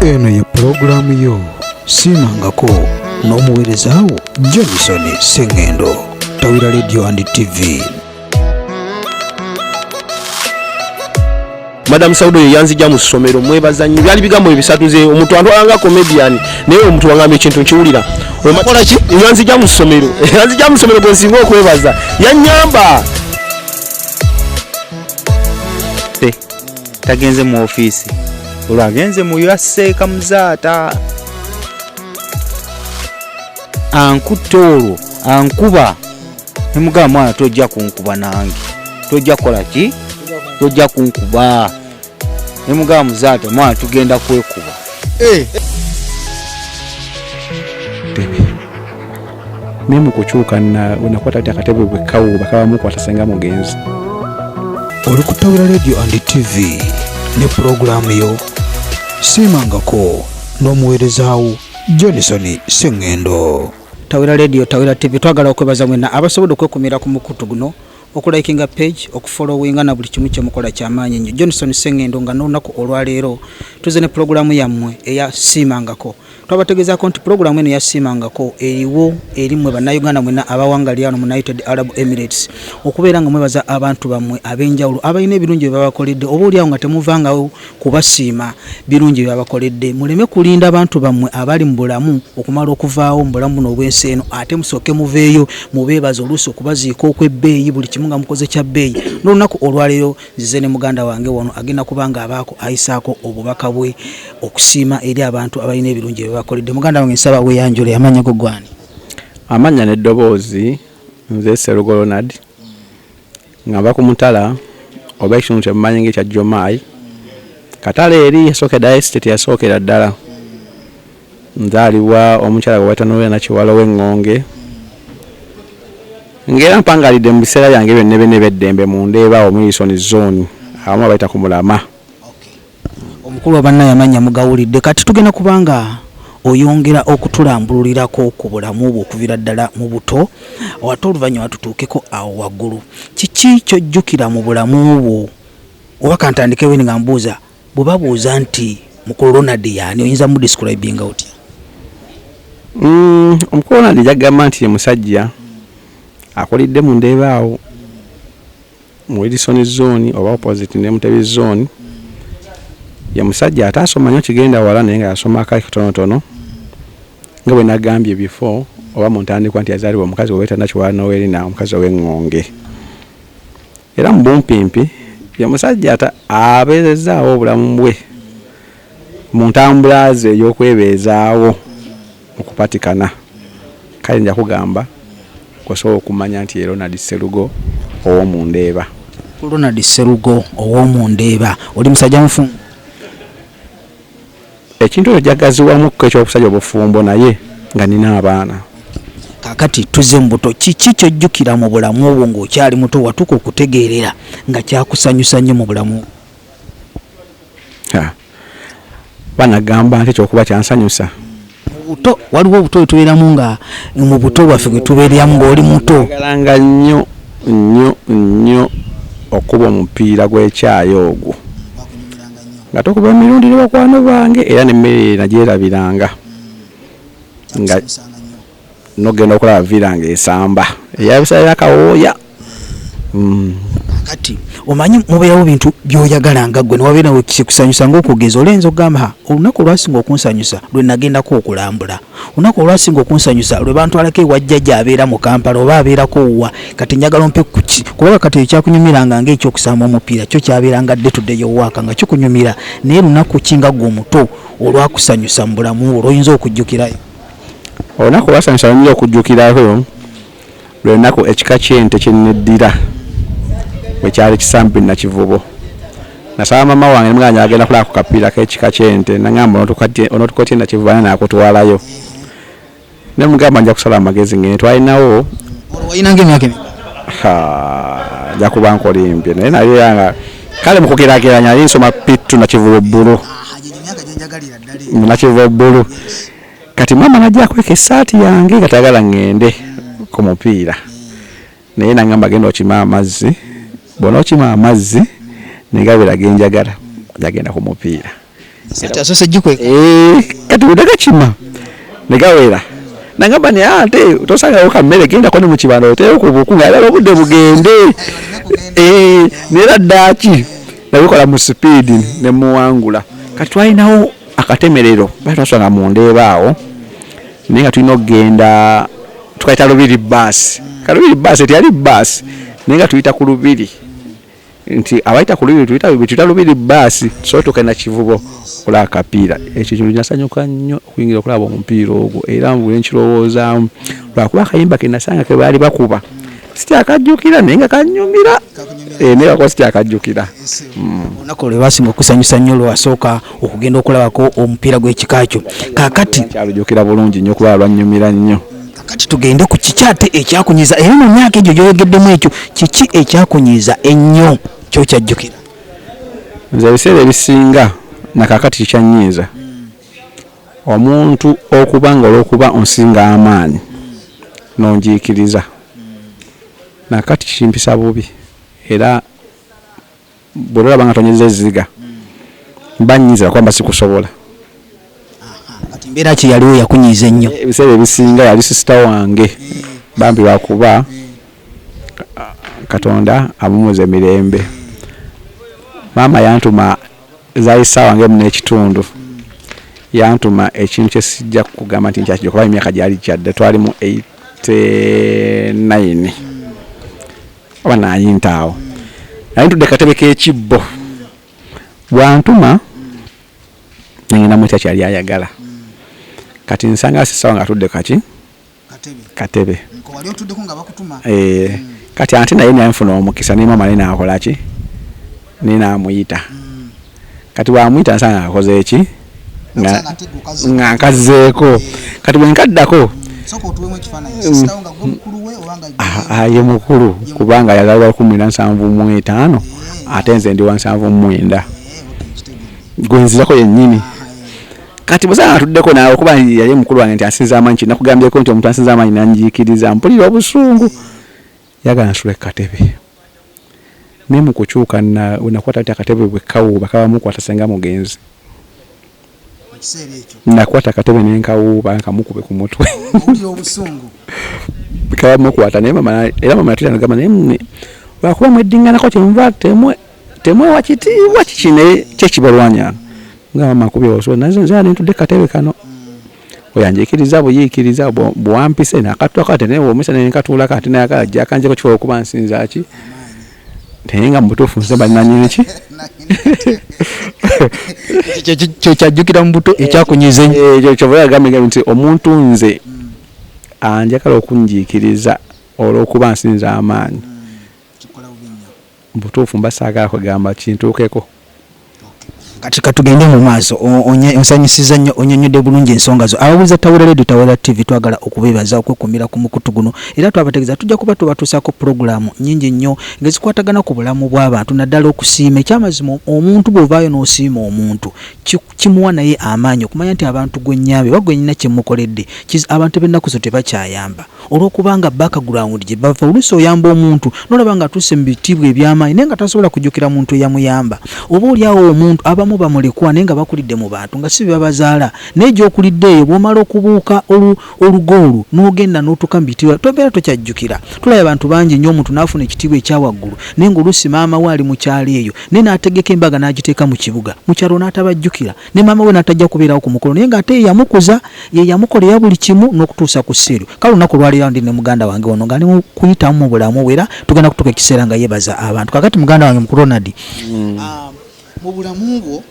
Eno ye programu yo Simangako n'omuweereza wo Johnson Sengendo, Tawira Radio and TV. Madam Saudo yanzija mu ssomero mwebazanyi byali bigambo ebisatuze omuntu antwalanga comedian naye omuntu wangambe ekintu nkiwulira omakola ki yanzija mu ssomero gwe nsinga okwebaza yanyamba tagenze mu office olwagenze mu yaseeka muzaata ankutolo ankuba nemugamba mwana tojja kunkuba nange tojja kola ki tojja kunkuba nemugamba muzaata mwana tugenda kwekuba mimi kuchuka na unakwata ati akatebe bwekawo bakabamu kwatasenga mugenzi. Oli ku Tawira Radio and TV ne programu yo Simangako n'omuweereza wo Johnson Sengendo. Tawira Radio, Tawira TV, twagala okwebaza mwena abasobodde okwekumira ku mukutu guno, okulikinga page, okufollowinga na buli kimu kyemukola ky'amaanyi nnyo. Johnson Sengendo nga n'olunaku olwaleero tuze ne programu yammwe eya Simangako. Twabategezaako nti programu eno ya Simangako eriwo erimwe bannayuganda mwena abawangalira mu United Arab Emirates okubeera nga mwebaza abantu bammwe ab'enjawulo abalina ebirungi bye babakoledde oba oliawo nga temuvangawo kubasiima birungi bye babakoledde. Muleme kulinda abantu bammwe abali mu bulamu okumala okuvaawo mu bulamu buno obw'ensi eno ate musooke muveeyo mubeebaza oluusi okubaziika okw'ebbeeyi buli kimu nga mukoze kya bbeeyi. N'olunaku olwaleero nzize ne muganda wange wano agenda kubanga abaako ayisaako obubaka bwe okusiima eri abantu abalina ebirungi bye bakoledde. Muganda wange nsaba weeyanjule amanya go gwani? Amanya n'eddoboozi nze Serugo Ronald ngava ku mutala oba ekintu kyemmanyi ng'ekya Jomai katale eri yasookera estate yasookera ddala nzaalibwa omukyala gwe bayita Nakiwalo w'Engonge ngera mpangalidde mu biseera byange byonna eby'eddembe mu Ndeeba Wilson Zone abamu abayita ku Mulama. Omukulu wa bannayamanya mugawulidde kati tugenda kubanga oyongera okutulambululirako ku bulamu bwo okuviira ddala mu buto wate oluvannyuma tutuukeko awo waggulu. Kiki kyojjukira mu bulamu bwo oba kantandikewo nga mbuuza bwe babuuza nti mukulu Ronald yaani oyinza mu describinga otya? Omukulu Ronald jagamba nti ye musajja akolidde mu Ndeeba awo mu Wilson Zone oba opposite ne Mutebi Zone. Ya musajja atasoma nnyo kigenda wala naye nga yasoma akali katonotono nga bwe nagambye before oba mu ntandikwa nti yazaalibwa omukazi we bayita Nakiwalo Noelina omukazi w'Engonge. Era mu bumpimpi ya musajja abeezezaawo obulamu bwe mu ntambula ze ey'okwebeezaawo okupatikana. Kale nja kugamba kwasobola okumanya nti ye Ronald Serugo ow'omu Ndeeba. Ronald Serugo ow'omu Ndeeba oli musajja mufu? Ekintu ojagaziwamu eky'obusajja obufumbo naye nga nina abaana. Kakati tuze mu buto kiki kyojjukira mu bulamu obwo ng'okyali muto watuuka okutegeerera nga kyakusanyusa nnyo mu bulamu? Banagamba nti ekyokuba kyansanyusa buto waliwo obuto bwetubeeramu nga mu buto bwaffe bwe tubeeramu ng'oli muto. Agalanga nnyo okuba omupiira gw'ekyayi ogwo nga tokuba emirundi bakwano bange era n'emmere nagyerabiranga nga nogenda okulaba viranga esamba eyabisala yakawooya. Kati omanyi mubeerawo bintu byoyagala nga gwe newabeera nawe kikusanyusa ng'okugeza olenza ogamba olunaku olwasinga okunsanyusa lwe nagendako okulambula, olunaku olwasinga okunsanyusa lwe bantwalako ewa jjajja abeera mu Kampala oba abeerako wa kati njagala ompe kuki kubanga kati ekyakunyumiranga ng'ekyokusamba omupiira kyo kyabeeranga dde tuddeyo waaka nga kikunyumira naye lunaku kinga gwe omuto olwakusanyusa mu bulamu olwoyinza okujjukirayo? Olunaku olwasanyusa lwoyinza okujjukirayo lwe lunaku ekika ky'ente kye nneddira bwe kyali kisambi Nakivubo. Nasaba mama wange nemuganya agenda kulaba ku kapiira k'ekika ky'ente nagamba onotukotye Nakivubo naye nakutwalayo. Nemugamba nja kusala amagezi ngene twalinawo. Wayinanga emyaka emeka? Nja kuba nkolimbye naye naye kale mu kugeraageranya yali nsoma P2 Nakivubo bbulu. Nakivubo bbulu. Kati mama najja kweka essaati yange nga tayagala ngende ku mupiira naye nagamba genda okima amazzi. Bw'onookima amazzi negabira genjagala jagenda ku mupiira Sati asose jikweka. Kati udakachima negawera nagamba ne ate tosanga okamere genda kone mu kibanda otero kubukunga yalalo budde bugende nera daki nabikola mu speed ne muwangula kati twalinawo akatemerero batwasanga mu ndeebaawo naye nga tulina okugenda tukaita lubiri basi kalubiri basi teyali basi naye nga tuyita ku lubiri nti abaita ku lubiri tuyita lubiri basi so tukenda kivubo okulaba akapiira ekyo kintu nasanyuka nnyo okuyingira okulaba omupiira ogwo era mbule nkirowoozaamu lwakuba akayimba ke nasanga ke baali bakuba sityakajjukira naye nga kannyumira naye wakuba sityakajjukira olunaku lwe basinga okusanyusa nnyo lwasooka okugenda okulabako omupiira gw'ekikakyo kaakati kyalujjukira bulungi nnyo kuba lwannyumira nnyo kati tugende ku kikyate ekyakunyiza era mu myaka egyo gyoyogeddemu ekyo kiki ekyakunyiza ennyo kyokyajjukira nze ebiseera ebisinga nakakati kikyanyiiza omuntu okuba nga olwokuba onsinga amaanyi nonjiikiriza nakati kimpisa bubi era bwolaba nga tonyeza eziga banyiizira kwamba sikusobola kati mbeera ki yaliwo yakunyiiza ennyo ebiseera ebisinga yali sisita wange bambi lwakuba Katonda amumuze emirembe maama yantuma zayisa wange munekitundu yantuma ekintu kyesijja kugamba nti nkyakijja kuba emyaka gyali gyadde twali mu 89 oba nayintaawo nayintudde katebe k'ekibbo bwantuma nengenda mwita kyali ayagala kati nsanga sisa wange atudde kaki katebe kati ate naye nanfuna omukisa ne maama naye nakolaki ninamuyita kati bwamuyita nsanga akoze eki nga nkazeeko kati bwe nkaddako ye mukulu kubanga yazalibwa 17 ate nze ndi wa 79 gwenzirako yennyini kati bwesanga atuddeko nawe okuba yali mukulu wange nti ansinza amanyi kinakugambyeko nti omuntu ansinza amanyi nanjiikiriza mpulira obusungu yagala nsula ekatebe naye mu kukyuka nakwata ti akatebe bwe kawuuba kaba mukwata senga mugenzi nakwata akatebe nenkawuuba nkamukube ku mutwe kaba mukwata naye mama era mama yatira nagamba naye lwakuba mweddiŋŋanako kyemuva temwewa kitiibwa kiki naye kyekibalwanya nga mama akubye obusuwa naye nentudde katebe kano oyanjikiriza buyiikiriza bwampise nakatulako ate naye bwomisa nenkatuulako ate naye akajja kanjeko kifuba okuba nsinza ki naye nga mu butuufu nze bannanyini ki kyo kyajjukira mu buto ekyakunyiza ekyo kyova yagambye nti omuntu nze anjagala okunjiikiriza olw'okuba nsinza amaanyi mu butuufu mba saagala kugamba kintuukeko kati katugende mu maaso onsanyisiza nnyo onyonyodde bulungi ensonga zo ababuuza Tawera Radio Tawera TV twagala okubeebaza okwekumira ku mukutu guno era twabategeeza tujja kuba tubatuusaako pulogulaamu nnyingi nnyo ngezikwatagana ku bulamu bw'abantu naddala okusiima ekyamazima omuntu bw'ovaayo n'osiima omuntu kimuwa naye amaanyi okumanya nti abantu gwennyambe oba gwennyina kyemukoledde abantu b'ennaku zo tebakyayamba olw'okubanga background gye bava oluusi oyamba omuntu n'olaba nga atuuse mu bitiibwa eby'amaanyi naye nga tasobola kujjukira muntu eyamuyamba oba oliawo omuntu abamu bamulekwa naye nga bakulidde mu bantu nga si babazaala naye gy'okulidde eyo bw'omala okubuuka olugoolu n'ogenda n'otuuka mu bitiibwa tobeera tokyajjukira tulaba abantu bangi nnyo omuntu n'afuna ekitiibwa ekyawaggulu naye ng'oluusi maama we ali mu kyalo eyo naye n'ategeka embaga n'agiteeka mu kibuga mu kyalo n'atabajjukira ne maama we n'atajja kubeerawo ku mukolo naye ng'ate yamukuza ye yamukolera buli kimu n'okutuusa ku ssiru kale olunaku lwalirawo ndi ne muganda wange ono nga ne kuyitamu mu bulamu bwera tugenda kutuuka ekiseera nga yeebaza abantu kakati muganda wange mukulu Ronald mu bulamu bwo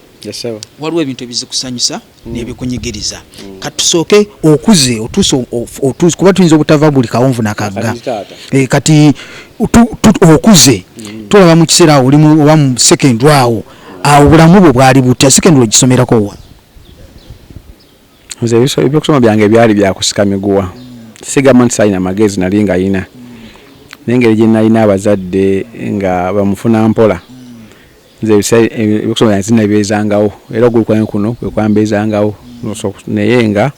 waliwo ebintu ebizikusanyusa n'ebikunyigiriza katusooke okuze otuuse kuba tuyinza obutava buli kawonvu nakagga kati okuze tulaba mu kiseera awo olimu oba mu secondary awo obulamu bwo bwali butya secondary ogisomerako wa nze ebyokusoma byange byali byakusika miguwa sigamba nti saalina magezi nali nga yina n'engeri gye nalina abazadde nga bamufuna mpola nze ebyokusoma byange zinabyezangawo era ogulukwange kuno kwekwambeezangawo naye nga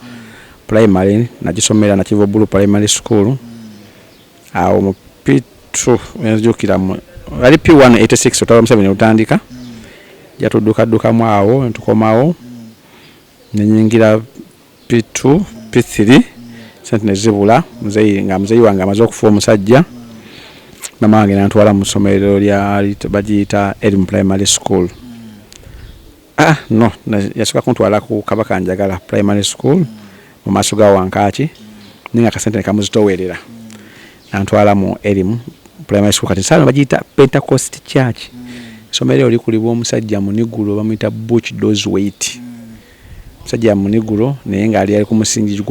primary nagisomera Nakivu Blue Primary School awo mu P2 njukiramu ali P1 86 otwala 7 utandika jatuddukamu awo ntukomawo nenyingira P2 P3 sente nezibula muzeyi wange amaze okufa omusajja mama wange nantwala mu ssomero lya bagiyita Elim Primary School. No yasooka kuntwala ku Kabaka Njagala Primary School mu maaso ga Wankaaki ninga akasente kamuzitowerera nantwala mu Elim Primary School kati sano bagiyita Pentecost Church. Somero likulibwa omusajja munigulo bamuyita Butch Dozweight. Musajja munigulo naye nga ali ku musingi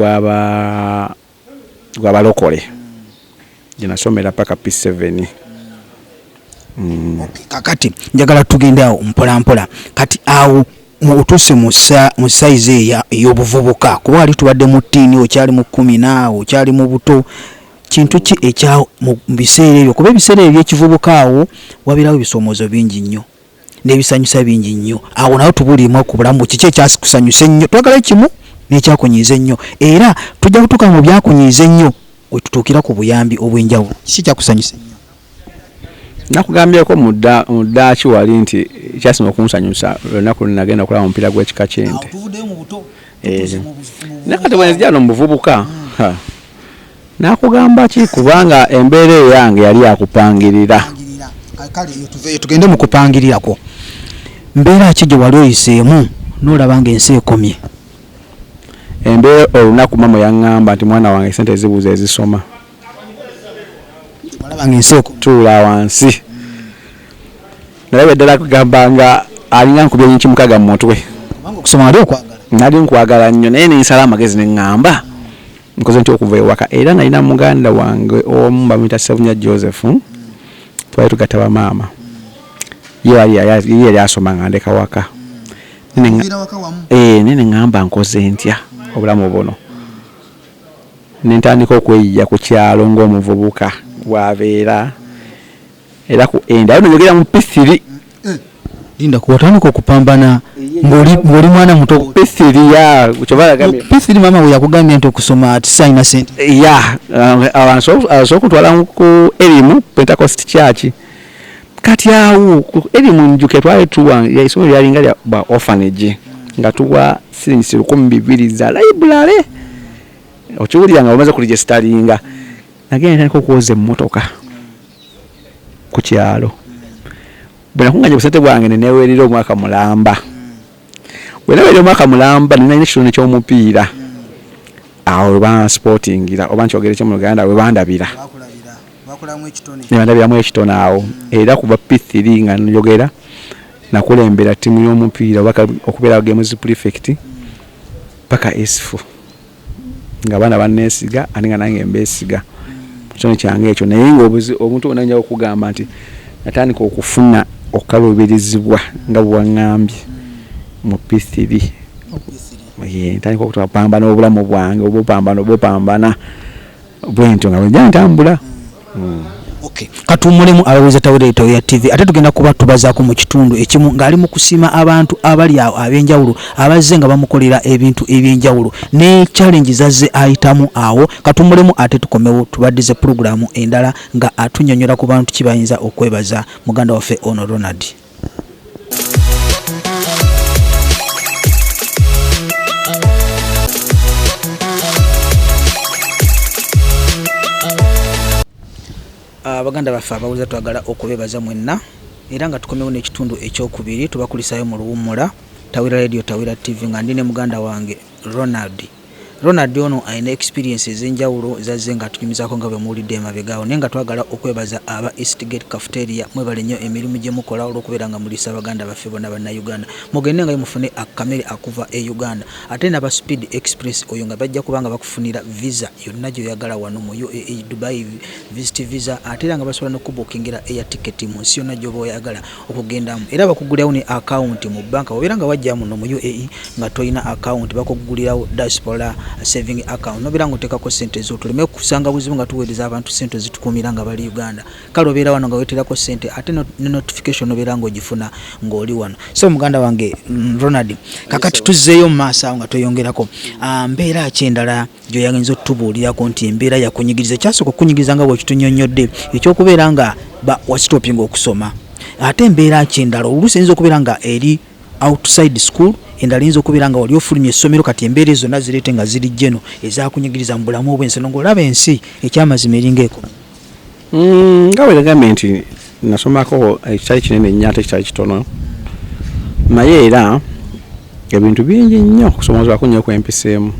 gw'abalokole. Jina somera paka P7. Kakati njagala tugende awo mpola kati awo mutuse mu size y'obuvubuka kuba ali tubadde mu ttiini okyali mu 10 naawo okyali mu buto kintu ki ekya mu biseera ebyo kuba ebiseera ebyekivubuka awo wabirawo ebisomoozo bingi nnyo n'ebisanyusa bingi nnyo awo nawe tubulimu ku bulamu kiki ekyakusanyusa ennyo twagala kimu n'ekyakunyiiza ennyo era tujja kutuuka mu byakunyiiza ennyo we tutuukira ku buyambi obw'enjawulo kiki kyakusanyusa ennyo nakugambyeko muddaaki wali nti kyasima okunsanyusa olunaku lunagenda okulaba omupiira gw'ekika ky'ente nakati bwenzijano mu buvubuka nakugamba ki kubanga embeera eyange yali yakupangirira kale tuveeyo tugende mu kupangirirako mbeera ki gye wali oyiseemu n'olaba ng'ensi ekomye embeera olunaku mama yaŋŋamba nti mwana wange sente ezibuuza ezisoma olaba ng'ensi ekomye tuula wansi nalaba eddala kugamba nga alinga nkubya nkimukaga mu mutwe okusoma wali okwagala nali nkwagala nnyo naye nensala amagezi neŋŋamba nkoze nti okuva ewaka era nalina muganda wange omu bamuyita Sevunya Joseph twali tugatta bamaama ye yali asoma nga ndeka waka nene ŋŋamba nkoze ntya obulamu buno nentandika okweyiya ku kyalo ng'omuvubuka bwabeera era ku enda ayo nojogera mu P3 linda kuwatandika okupambana ng'oli mwana muto P3 ya kyobalagamye P3 mama we yakugambye nti okusoma ati sayina sente ya aso okutwala ku Elim Pentecost Church kati awo ku Elim njuke twali tuwa isomero lyalinga lya ba orphanage nga tuwa siringi 1200 za library okiwulira nga omaze kuligestaringa nagenda niko kuwoza emmotoka ku kyalo bwe nakunganya busente bwange nenewerera omwaka mulamba bwe nawerera omwaka mulamba nina ekitone ky'omupiira awo bansportingira oba nkyogere kyo mu Luganda we bandabira nebandabiramu ekitone awo era kuba P3 nga njogera nakulembera ttiimu y'omupiira okubeera games prefect paka S4 nga abaana banneesiga ate nga nange mbeesiga kitone kyange ekyo naye omuntu onanja okugamba nti natandika okufuna okalubirizibwa nga bwaŋŋambye mu P3 ntandika okutapambana obulamu bwange obupambana bwentyo nga bwenja ntambula. Katumulemu ababuuza Tawira ya TV ate tugenda kuba tubazaako mu kitundu ekimu ng'ali mu kusiima abantu abali awo ab'enjawulo abazze nga bamukolera ebintu eby'enjawulo ne challenge zazze ayitamu awo. Katumulemu ate tukomewo tubaddize pulogulaamu endala nga atunnyonnyola ku bantu kibayinza okwebaza muganda waffe ono Ronald. Abaganda baffe abawuliza twagala okubebaza mwenna era nga tukomewo n'ekitundu ekyokubiri tubakulisayo mu luwummula Tawira Radio Tawira TV nga ndine muganda wange Ronald ono ayina experience ez'enjawulo zazze nga tunyumizaako nga bwe muwulidde emabegaawo naye nga twagala okwebaza aba Eastgate Cafeteria mwebale nnyo emirimu gye mukola olw'okubeera nga mulisa abaganda baffe bonna bannayuganda mugende nga mufune akamere akuva e Uganda ate n'aba Speed Express oyo nga bajja kubanga bakufunira visa yonna gy'oyagala wano mu UAE Dubai visit visa ate era nga basobola n'okubookingira air ticket mu nsi yonna gy'oba oyagala okugendamu era bakugulirawo ne account mu banka obeera nga wajja muno mu UAE nga toyina account bakugulirawo diaspora saving account nobera ngo tekako sente zo tuleme kusanga buzibu nga tuweereza abantu sente zitukumira nga bali Uganda kale obeera wano nga weterako sente ate notification obeera ngo gifuna ng'oli wano. So muganda wange Ronald kakati tuzzeeyo mu maaso nga tweyongerako mbeera kyendala gyoyagenza otubuulirako nti embeera yakunyigiriza kyasooka okunyigiriza nga bwekitunnyonnyodde ekyokubeera nga wasitopinga okusoma ate embeera kyendala oluusi eyinza okubeera nga eri outside school endala yinza okubeera nga wali ofulumya essomero kati embeera zonna zireete nga ziri jjeno ezakunyigiriza mu bulamu obw'ensi no ng'olaba ensi ekyamazima eringa ekoma. Nga bwe nagambye nti nasomako ekitali kinene nnyo ate ekitali kitono, naye era ebintu bingi nnyo okusomoozebwako nnyo kwempiseemu.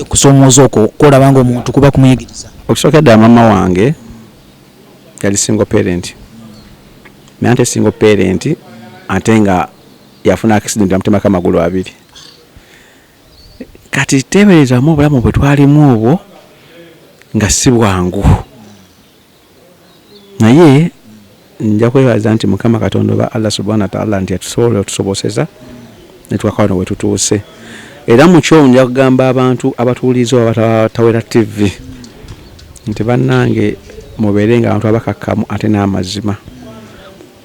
Kusomooza okwo kwolaba ng'omuntu kuba kumuyigiriza. Okusookera ddala maama wange yali single parent, naye ate single parent ate nga yafuna accident amutemako amagulu abiri. Kati teeberezaamu obulamu bwe twalimu obwo nga si bwangu, naye nja kwebaza nti Mukama Katonda oba Allah subhanahu wa ta'ala nti atusobole otusoboseza ne twakawano we tutuuse. Era mu kyo nja kugamba abantu abatuuliza oba Tawera TV nti bannange mubeere nga abantu abakakkamu ate n'amazima,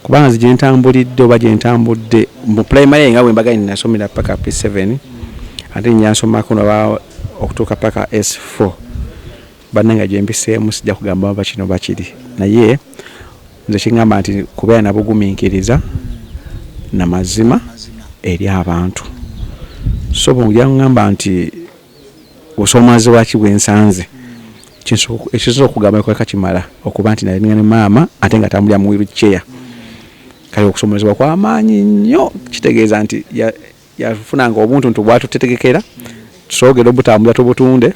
kubanga nze gye ntambulidde oba gye ntambudde mu primary nga bwe mbaga nasomera paka P7 ate nyansomako noba okutuuka paka S4, bannange gye mpiseemu sijja kugamba oba kino bakiri, naye nze kingamba nti kubeera nabugumiikiriza na mazima eri abantu. So bw'ojja kugamba nti obusoomoozi ki bwensanze, ekisobola okugamba kweka kimala okuba nti naye ne maama ate nga tambulira mu wheelchair. Kale okusomozebwa kw'amaanyi nnyo, kitegeeza nti yafunanga obuntu nti bwatutetegekera tusoogera obutambula tubutunde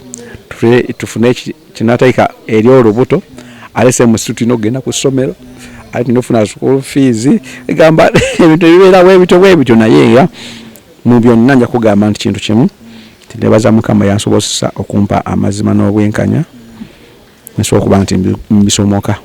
tufune kinatayika eri olubuto alese musitu tulina okugenda ku ssomero ate tulina okufuna school fees, egamba ebintu ebibeerawo ebityo naye nga mu byonna nja kugamba nti kintu kimu tindebaza Mukama yansobozesa okumpa amazima n'obwenkanya nsobola okuba nti mbisomoka.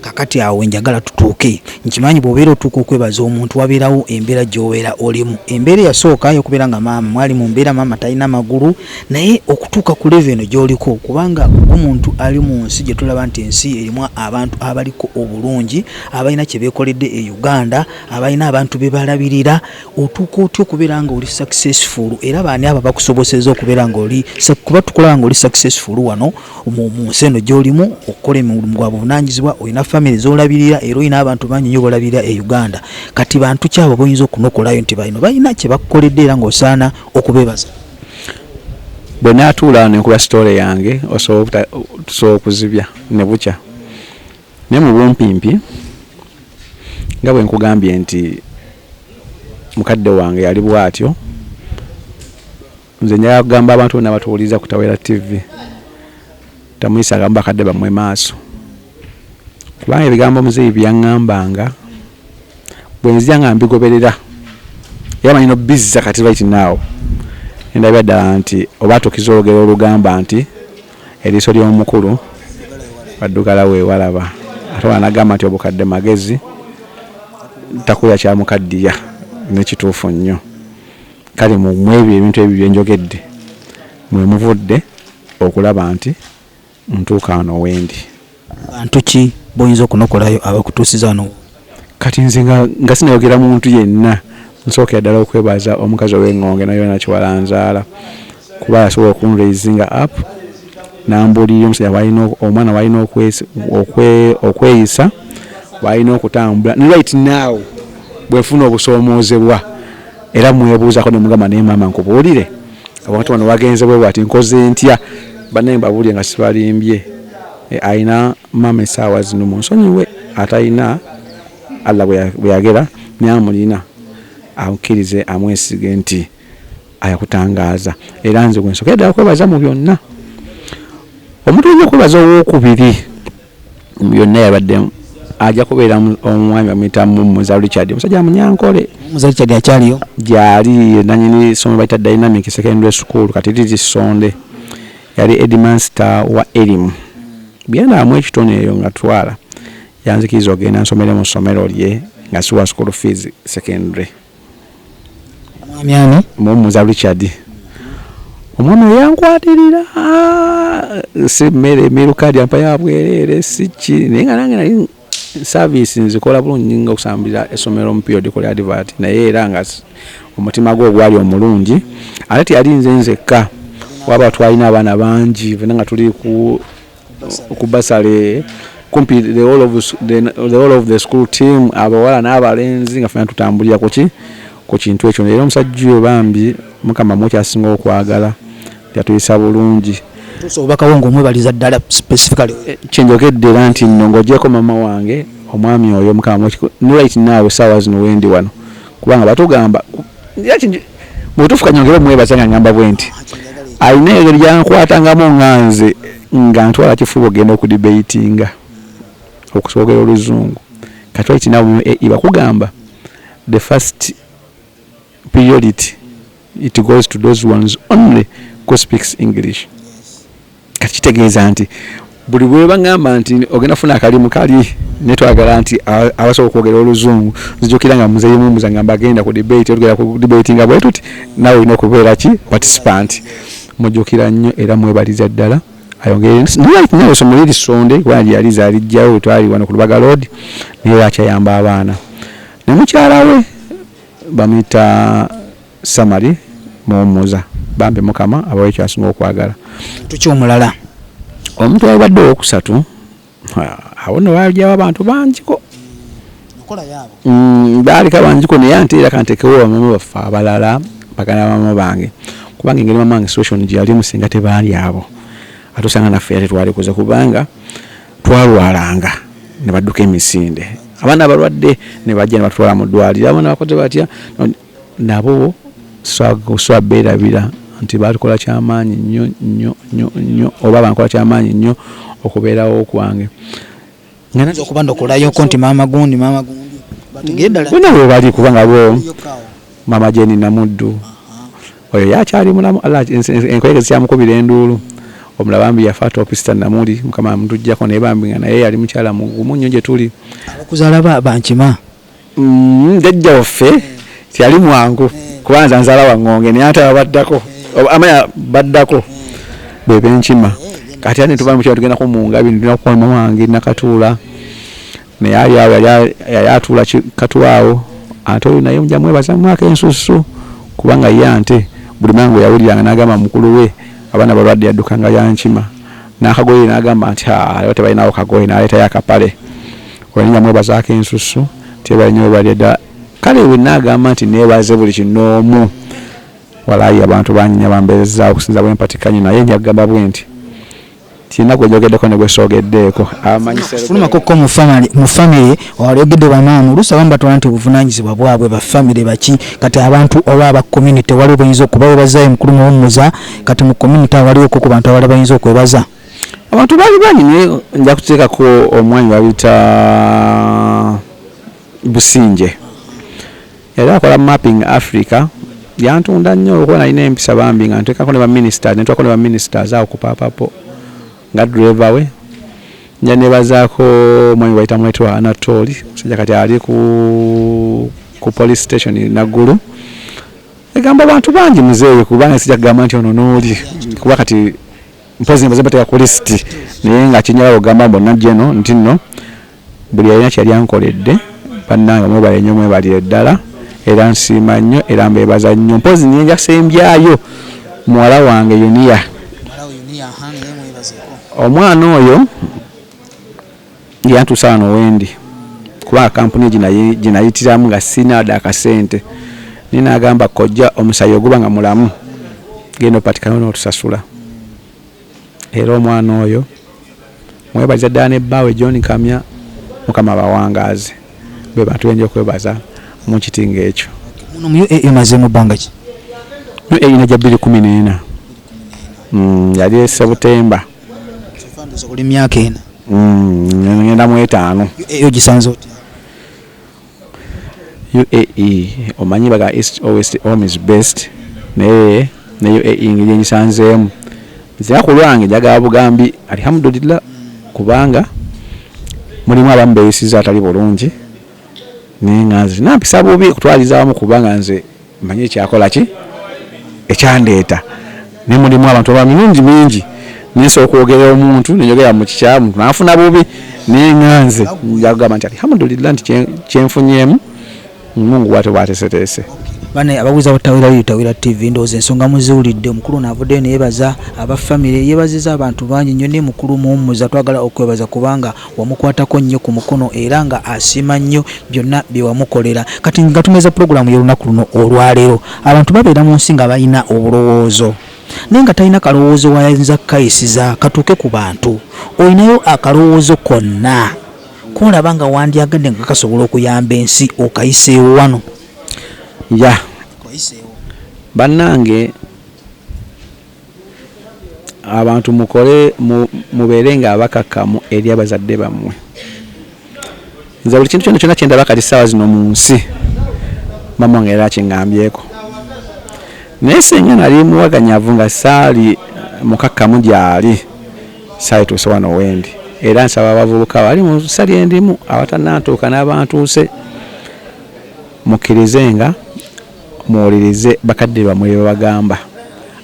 Kakati awo njagala tutuuke, nkimanyi bw'obeera otuuka okwebaza omuntu wabeerawo embeera gy'obeera olimu. Embeera eyasooka y'okubeera nga maama mwali mu mbeera maama talina magulu, naye okutuuka ku level eno gy'oliko, kubanga omuntu ali mu nsi gye tulaba nti ensi erimu abantu abaliko obulungi, abalina kye beekoledde e Uganda, abalina abantu be balabirira, otuuka otya okubeera nga oli successful, era baani abo bakusoboseza okubeera nga oli kuba tukulaba nga oli successful wano mu nsi eno gy'olimu okukola emirimu gwa buvunaanyizibwa, olina family z'olabirira era olina abantu bangi nnyo b'olabirira e Uganda. Kati bantu ki abo boyinza okunokolayo nti bano balina kye bakukoledde era ng'osaana okubeebaza? Bwe naatuula nenkuba sitole yange tusobola okuzibya ne bukya, naye mu bumpimpi nga bwe nkugambye nti mukadde wange yali bw'atyo, nze njagala kugamba abantu bonna batuwuliza ku Tawera TV tamuyisanga mu bakadde bammwe maaso, kubanga ebigambo muzeeyi byaŋŋambanga bwe nzija nga mbigoberera era manyi no bizza kati right now endabira ddala nti oba tukiza olugero olugamba nti eriiso ly'omukulu baddugala weewalaba, ate wanagamba nti obukadde magezi takulya kyamukaddiya n'ekituufu nnyo. Kale mu ebyo ebintu ebyo bye njogedde mwe muvudde okulaba nti ntuuka wano wendi. Bantu ki boyinza okunokolayo abakutuusiza wano? Kati nze nga sinayogera muntu yenna, nsookera ddala okwebaza omukazi ow'engonge nayo nakiwalanzaala kuba yasobola okunraisinga up n'ambuulira omusajja omwana walina okweyisa, walina okutambula ne right now bwefuna obusoomoozebwa era mwebuuzako ne mugamba naye maama nkubuulire abantu bano wagenze bwe bwati nkoze ntya, bannaye mbabuulire nga sibalimbye. Ayina maama essaawa zino mu nsonyiwe, atalina Allah bwe yagera naye amulina amukkirize amwesige nti ayakutangaaza. Era nze gwe nsokera ddala kwebaza mu byonna. Omuntu ajja kwebaza owookubiri mu byonna yabadde ajja kubeera omwami bamuyita Muza Richard, omusajja Munyankole. Muza Richard akyaliyo? Gyali nannyini ssomero bayita Dynamic Secondary School, kati liri Sonde. Yali Headmaster wa elimu. Byandaamu ekitone eyo nga twala yanzikiriza ogenda nsomere mu ssomero lye nga siwa school fees secondary. Mwami Muza Richard. Omwana yankwatirira si mmere mirukadi ampa ya bwerere si ki, naye nga nange nali service nzikola bulungi nga okusambira essomero mu period kola advert, naye era nga omutima gwe gwali omulungi ate yali nze nzekka waba twalina abaana bangi fena nga tuli ku basale kumpi the whole of the school team, abawala n'abalenzi nga fena tutambulira ku ki ku kintu ekyo. Era omusajja oyo bambi Mukama mukyasinga okwagala yatuyisa bulungi. Obubakawo ng'omwebaliza ddala specifically Kyenjogedde era nti nno ng'ogyeko mama wange omwami oyo Mukama right now essaawa zino wendi wano kubanga batugamba mubutuufu kanyongere omwebaza nga ngamba bwe nti alina engeri gyankwatangamu nga nze nga ntwala kifuba ogenda okudibatinga okusoogera oluzungu kati right now bakugamba the first priority it goes to those ones only who speaks English. Kati kitegeeza nti buli bwe bagamba nti ogenda funa akalimu kali netwagala nti abasobola okwogera oluzungu nzijukira nga muzeeyi mumuza ngamba agenda ku debate olugera ku debate nga bwe tuti nawe olina okubeera ki participant. Mujjukira nnyo era mwebaliza ddala ayongere nawe essomero liri Sonde kubanga yaliza alijjawo twali wano ku Lubaga Road naye akyayamba abaana ne mukyala we bamuyita Samari Mumuza bambi Mukama abawe kyasinga okwagala. Tuki omulala omuntu abadde owokusatu awo ne wajjawo abantu bangiko baalika bangiko naye ante era kantekewo bamama baffe abalala bagana bamama bange kubanga engeri mama wange situation gye yali musinga tebaali abo ate osanga naffe ate twalikuza kubanga twalwalanga ne badduka emisinde abaana abalwadde ne bajja ne batwala mu ddwaliro abaana bakoze batya nabo swabeerabira nti batukola kyamaanyi nnyo oba bankola kyamaanyi nnyo okubeerawo okwange nganza okuba ndokolayo ko nti maama gundi bategeddala bonna bwe bali kubanga bo mama Jeni Namuddu oyo yakyali mulamu enkoyege zikyamukubira enduulu omulaba mbi yafa topista Namuli Mukama amutujjako naye bambi nga naye yali mukyala mugumu nnyo gye tuli abakuzaala bankima jjajja waffe tiyali mwangu kubanza nzaala wa Ngonge naye ate abaddako amanya baddako bwe benkima kati ate tuba mukyala tugenda ku Mungabi ndina kukola mama wange Nakatuula naye ali awo yali atuula Katulawo ate oyo naye mujja mwebaza mwaka ensusu kubanga ye ante buli mangu yawuliranga n'agamba mukulu we abaana balwadde yaddukanga yankima n'akagoye n'agamba nti aliwo tebalinawo kagoye n'aleetayo akapale olinga mwebazaako ensusu tebalinyo baleda kale we n'agamba nti neebaze buli kinoomu walayi abantu banyinya bambeerezaawo okusinza bwe mpatikanye naye njagamba bwe nti tina gwejogeddeko ne gwesoogeddeeko fulumako mu family owalogedde bamaama oluusi abamu batwala nti obuvunaanyizibwa bwabwe ba family baki kati abantu oba aba community waliwo bayinza okuba webazayo mukulu muwummuza kati mu community waliwoko ku bantu abalala bayinza okwebaza abantu baali bangi naye nja kuteekako omwanya babita Businje era akola mapping Africa yantunda nnyo okuba nalina empisa bambi nga nteekako ne netwako ne baministers awo ku Papapo nga driver we nja nebazaako omwami bayita mwetwa Anatoli musajja kati ali ku police station Naggulu egamba abantu bangi muzeeyo kubanga sijja kugamba nti ono n'oli kuba kati mpozi mbaze bateeka ku list naye nga kinyala ogamba bonna jeno nti nno buli alina kyali ankoledde bannange mwebale nnyo mwebalire ddala era nsiima nnyo era mbeebaza nnyo mpozi niye njakisembyayo muwala wange Yunia omwana oyo yantuusa wano wendi kuba kampuni ginayitiramu nga sinaada akasente ninagamba kojja omusayi oguba nga mulamu genda opatikana n'otusasula era omwana oyo mwebaliza ddala nebbaawe John Kamya Mukama bawangaaze be bantu benja okwebaza mu kitinga ekyo muno emazeemu bbanga ki eyina gya 2014 yali Sebutemba buli myaka ena ngenda mu 5 eyo gisanze otya UAE omanyi baga East or West home is best naye UAE ngeri ngisanzeemu zira ku lwange njagala bugambi alhamdulillah kubanga mulimu abamu beeyisiza atali bulungi naye nga nze nampisa bubi okutwaliza awamu kubanga nze mmanyi ekyakola ki ekyandeeta naye mulimu abantu abamirungi mingi ninsobola okwogera omuntu nenjogera mu kikyamu naafuna bubi naye nga nze njagamba nti alhamdulillah nti kyenfunyeemu Mungu bw'ate bw'ateeseteese. bane ababuuza Tawira Tawira TV ndowooza ensonga muziwulidde. Omukulu n'avuddeyo ne yeebaza aba family, yeebaziza abantu bangi nnyo ne mukulu muwummuza. Twagala okwebaza kubanga wamukwatako nnyo ku mukono era nga asiima nnyo byonna bye wamukolera. Kati nga tumeza pulogulaamu y'olunaku luno olwaleero, abantu babeera mu nsi nga balina obulowoozo naye nga talina kalowoozo wayinza kukayisiza katuuke ku bantu. Olinayo akalowoozo konna kolaba nga wandyagadde nga kasobola okuyamba ensi okayiseewo wano? ya bannange abantu mukole mubeere nga abakakkamu eri abazadde bammwe. Nze buli kintu kyonna kyendaba kati ssaawa zino mu nsi mama wange era kingambyeko, naye singa nali muwaganyavu nga saali mukakkamu gyali saali tuuse wano wendi. Era nsaba abavubuka bali mu ssali endimu abatanatuuka n'abantuuse mukkirize nga muwulirize bakadde bammwe bye babagamba.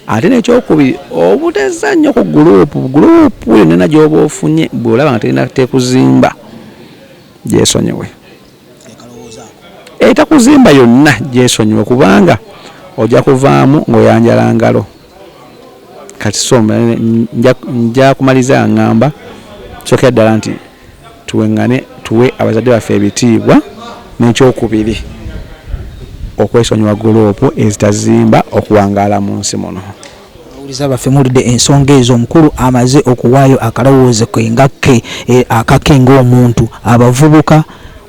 Ate n'ekyokubiri obuteza nnyo ku guruupu yonna gy'oba ofunye bw'olaba nga terina tekuzimba gyesonyiwe. Etakuzimba yonna gyesonyiwe kubanga ojja kuvaamu ng'oyanjala ngalo. Kati so nja kumaliza ngamba kyokera ddala nti tuweŋŋane tuwe abazadde baffe ebitiibwa, n'ekyokubiri okwesonyiwa guruupu ezitazimba okuwangaala mu nsi muno. Abawuliza baffe muwulidde ensonga ezo. Omukulu amaze okuwaayo akalowoozo ke nga ke akake ng'omuntu. Abavubuka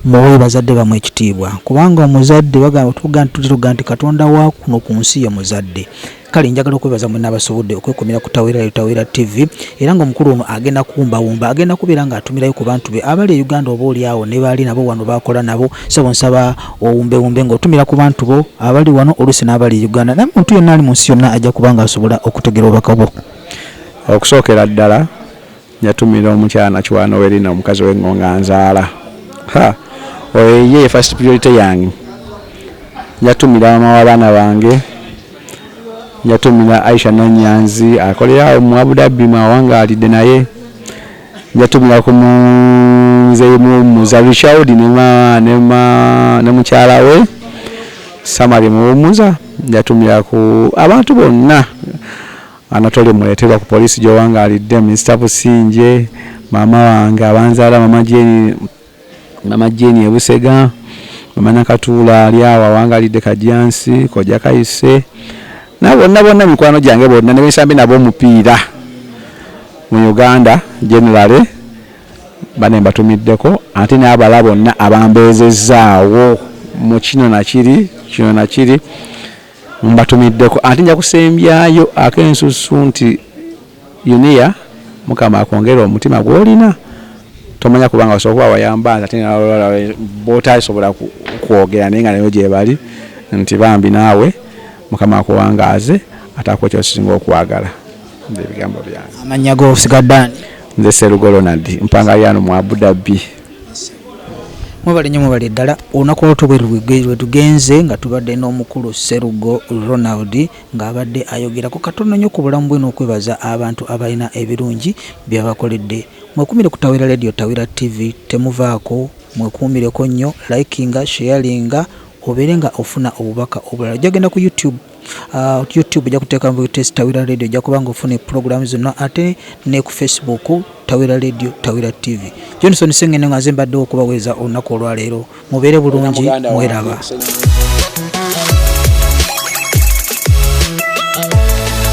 muwe bazadde bammwe ekitiibwa kubanga omuzadde tuga nti Katonda wa kuno ku nsi ye muzadde. Kale njagala okwebaza mwenna abasobodde okwekomera ku Tawira TV era ng'omukulu ono agenda kuwumbawumba, agenda kubeera ng'atumirayo ku bantu be abali e Uganda oba oli awo ne baali nabo wano bakola nabo. Sebo nsaba owumbewumbe ng'otumira ku bantu bo abali wano oluusi n'abali e Uganda, naye muntu yenna ali mu nsi yonna ajja kuba ng'asobola okutegera obubaka bwo. Okusookera ddala njatumira omukyala Kiwaano Werina omukazi w'engonga nzaala. Oyo ye first priority yange. Njatumira mama w'abaana bange, njatumira Aisha Nanyanzi akolera mu Abu Dhabi mwawangaalidde naye, njatumira ku muzeeyi muwummuza Richard ne mukyala we Samari muwummuza, njatumira ku abantu bonna Anatole muleeterwa ku poliisi gy'owangaalidde, Mr. Businje, mama wange abanzaala mama Jeni Ebusega, mama Nakatuula ali awo awangaalidde Kajjansi, Kojja Kayise, bonna mikwano gyange bonna ne besambi nabo omupiira mu Uganda generally bane mbatumiddeko, ate n'abala bonna abambeezezzaawo mu kino nakiri mbatumiddeko. Ate nja kusembyayo ak'ensusu nti Yunia Mukama akwongera omutima gw'olina. Tomanya kubanga osobola wayamba ate bootasobola kwogera naye nga nayo gye bali nti bambi naawe Mukama akuwangaaze atakuwa ky'osinga okwagala. Ebigambo byange. Amannya go sigaddaani? Nze Serugo Ronald mpanga yano mu Abu Dhabi. Mwebale ddala olunaku olwo bwe tugenze nga tubadde n'omukulu Serugo Ronald ng'abadde ayogerako katono nnyo ku bulamu bwe n'okwebaza abantu abalina ebirungi byabakoledde. Mwekumire ku Tawira TV, temuvaako, mwekumireko nnyo, likinga, sharinga, obeere nga ofuna obubaka obulala. Jagenda ku YouTube ojja kuteeka mu test Tawira Radio, ojja kuba nga ofuna program zonna, ate ne ku Facebook Tawira Radio, Tawira TV. Johnson Sengendo nga nze mbadde okubaweeza olunaku olwaleero. Mubeere bulungi, mweraba.